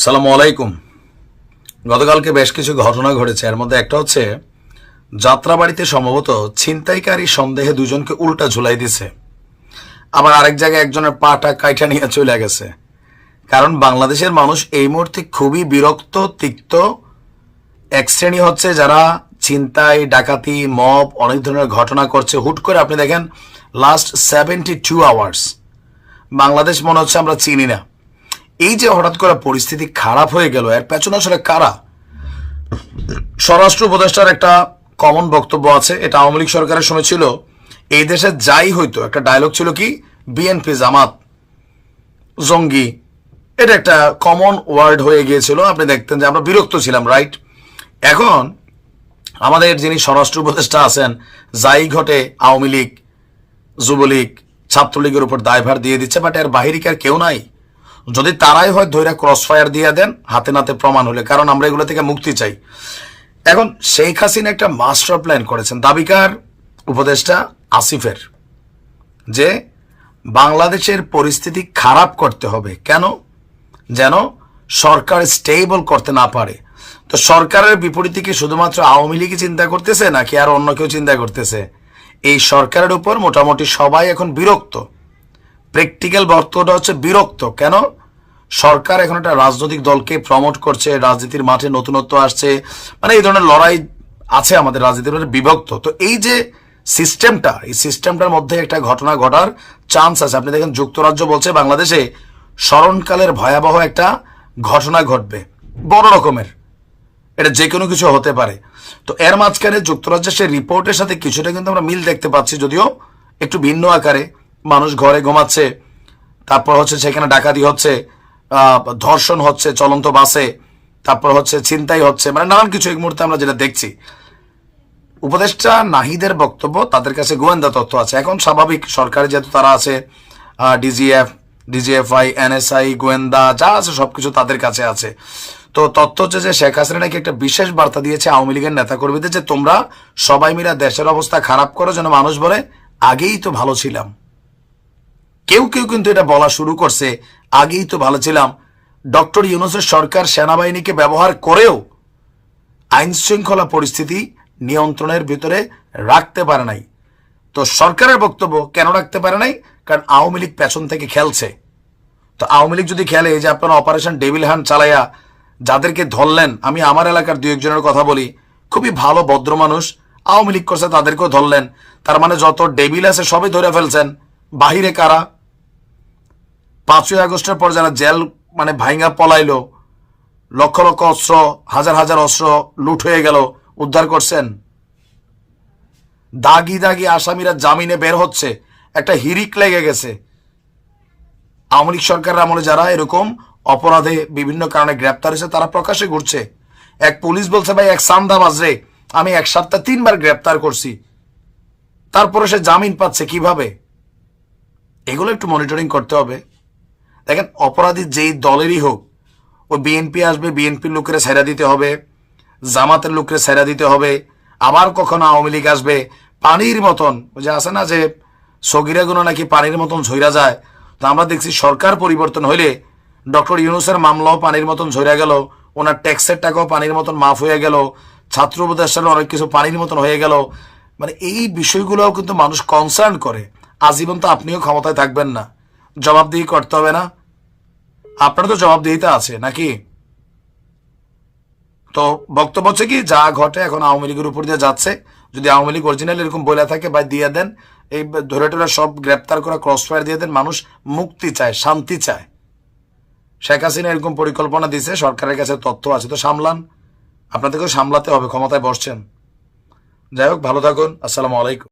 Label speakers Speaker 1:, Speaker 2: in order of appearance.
Speaker 1: সালামু আলাইকুম। গতকালকে বেশ কিছু ঘটনা ঘটেছে। এর মধ্যে একটা হচ্ছে যাত্রাবাড়িতে সম্ভবত ছিনতাইকারী সন্দেহে দুজনকে উল্টা ঝুলাই দিছে, আবার আরেক জায়গায় একজনের পাটা কাইটা নিয়ে চলে গেছে। কারণ বাংলাদেশের মানুষ এই মুহূর্তে খুবই বিরক্ত, তিক্ত। এক শ্রেণী হচ্ছে যারা ছিনতাই, ডাকাতি, মব অনেক ধরনের ঘটনা করছে। হুট করে আপনি দেখেন লাস্ট 72 আওয়ার্স বাংলাদেশ মনে হচ্ছে আমরা চিনি না। এই যে হঠাৎ করে পরিস্থিতি খারাপ হয়ে গেল, এর পেছনে আসলে কারা? স্বরাষ্ট্র উপদেষ্টার একটা কমন বক্তব্য আছে, এটা আওয়ামী লীগ সরকারের সময় ছিল। এই দেশে যাই হইতো একটা ডায়লগ ছিল কি, বিএনপি জামাত জঙ্গি। এটা একটা কমন ওয়ার্ড হয়ে গিয়েছিল। আপনি দেখতেন যে আমরা বিরক্ত ছিলাম, রাইট? এখন আমাদের যিনি স্বরাষ্ট্র উপদেষ্টা আছেন, যাই ঘটে আওয়ামী লীগ, যুবলীগ, ছাত্রলীগের উপর দায়ভার দিয়ে দিচ্ছে। বাট এর বাহিরে আর কেউ নাই। যদি তারাই হয় ধৈর্য ক্রস ফায়ার দিয়ে দেন হাতে নাতে প্রমাণ হলে, কারণ আমরা এগুলো থেকে মুক্তি চাই। এখন শেখ হাসিনা একটা মাস্টার প্ল্যান করেছেন, দাবিকার উপদেষ্টা আসিফের, যে বাংলাদেশের পরিস্থিতি খারাপ করতে হবে। কেন? যেন সরকার স্টেবল করতে না পারে। তো সরকারের বিপরীতে কি শুধুমাত্র আওয়ামী লীগই চিন্তা করতেছে নাকি আর অন্য কেউ চিন্তা করতেছে? এই সরকারের উপর মোটামুটি সবাই এখন বিরক্ত। প্র্যাকটিক্যাল বক্তব্যটা হচ্ছে বিরক্ত। কেন? সরকার এখন একটা রাজনৈতিক দলকে প্রমোট করছে, রাজনীতির মাঠে নতুনত্ব আসছে, মানে এই ধরনের লড়াই আছে আমাদের রাজনীতির মধ্যে, বিভক্ত। তো এই যে সিস্টেমটা, এই সিস্টেমটার মধ্যে একটা ঘটনা ঘটার চান্স আছে। আপনি দেখেন যুক্তরাজ্য বলছে বাংলাদেশে স্মরণকালের ভয়াবহ একটা ঘটনা ঘটবে, বড় রকমের। এটা যে কোনো কিছু হতে পারে। তো এর মাঝখানে যুক্তরাজ্যের সেই রিপোর্টের সাথে কিছুটা কিন্তু আমরা মিল দেখতে পাচ্ছি, যদিও একটু ভিন্ন আকারে। মানুষ ঘরে ঘুমাচ্ছে, তারপর হচ্ছে সেখানে ডাকাতি হচ্ছে, ধর্ষণ হচ্ছে চলন্ত বাসে, তারপর হচ্ছে ছিনতাই হচ্ছে, মানে নানান কিছু এই মুহূর্তে আমরা যেটা দেখছি। উপদেষ্টা নাহিদের বক্তব্য, তাদের কাছে গোয়েন্দা তথ্য আছে। এখন স্বাভাবিক, সরকারি যেহেতু তারা আছে, ডিজিএফআই, এনএসআই, গোয়েন্দা যা আছে সবকিছু তাদের কাছে আছে। তো তথ্য হচ্ছে যে শেখ হাসিনা নাকি একটা বিশেষ বার্তা দিয়েছে আওয়ামী লীগের নেতাকর্মীদের, যে তোমরা সবাই মিলে দেশের অবস্থা খারাপ করো, যেন মানুষ বলে আগেই তো ভালো ছিলাম। কেউ কেউ কিন্তু এটা বলা শুরু করছে, আগেই তো ভালো ছিলাম। ডক্টর ইউনূসের সরকার সেনাবাহিনীকে ব্যবহার করেও আইন শৃঙ্খলা পরিস্থিতি নিয়ন্ত্রণের ভিতরে রাখতে পারে নাই। তো সরকারের বক্তব্য কেন রাখতে পারে নাই? কারণ আওয়ামী লীগ পেছন থেকে খেলছে। তো আওয়ামী লীগ যদি খেলে, এই যে আপনারা অপারেশন ডেভিল হান্ট চালাইয়া যাদেরকে ধরলেন, আমি আমার এলাকার দু একজনের কথা বলি, খুবই ভালো ভদ্র মানুষ, আওয়ামী লীগ করছে, তাদেরকেও ধরলেন। তার মানে যত ডেভিল আছে সবই ধরে ফেলছেন। বাহিরে কারা? 5ই আগস্টের পর যারা জেল মানে ভাইঙ্গা পলাইলো, লক্ষ লক্ষ অস্ত্র, হাজার হাজার অস্ত্র লুট হয়ে গেল, উদ্ধার করছেন। দাগি দাগি আসামিরা জামিনে বের হচ্ছে, একটা হিরিক লেগে গেছে। আওয়ামী লীগ সরকারের আমলে যারা এরকম অপরাধে বিভিন্ন কারণে গ্রেপ্তার হয়েছে তারা প্রকাশ্যে ঘুরছে। এক পুলিশ বলছে, ভাই এক সান্দাবাজ রে আমি 1 সপ্তাহ 3 বার গ্রেপ্তার করছি, তারপরে সে জামিন পাচ্ছে কিভাবে? এগুলো একটু মনিটরিং করতে হবে। দেখেন, অপরাধী যেই দলেরই হোক, ওই বিএনপি আসবে, বিএনপির লোকেরা ছেড়া দিতে হবে, জামাতের লোকেরা ছেড়া দিতে হবে। আবার কখনো আওয়ামী লীগ আসবে, পানির মতন, ওই যে আছে না যে সগিরাগুলো নাকি পানির মতন ঝইরা যায়। তো আমরা দেখছি সরকার পরিবর্তন হইলে ডক্টর ইউনূসের মামলাও পানির মতন ঝইরা গেল, ওনার ট্যাক্সের টাকাও পানির মতন মাফ হয়ে গেল, ছাত্র উপদেষ্টার অনেক কিছু পানির মতন হয়ে গেল। মানে এই বিষয়গুলোও কিন্তু মানুষ কনসার্ন করে। আজীবন তো আপনিও ক্ষমতায় থাকবেন না, জবাবদিহি করতে হবে না? আপনার তো জবাবদিহিতা আছে নাকি? তো বক্তব্য হচ্ছে কি, যা ঘটে এখন আওয়ামী লীগের উপর দিয়ে যাচ্ছে। যদি আওয়ামী লীগ অরিজিনাল এরকম বলে থাকে, বা দিয়ে দেন, এই ধরে টরে সব গ্রেপ্তার করা ক্রস ফায়ার দিয়ে দেন। মানুষ মুক্তি চায়, শান্তি চায়। শেখ হাসিনা এরকম পরিকল্পনা দিছে, সরকারের কাছে তথ্য আছে, তো সামলান। আপনাদেরকেও সামলাতে হবে, ক্ষমতায় বসছেন। যাই হোক, ভালো থাকুন। আসসালামু আলাইকুম।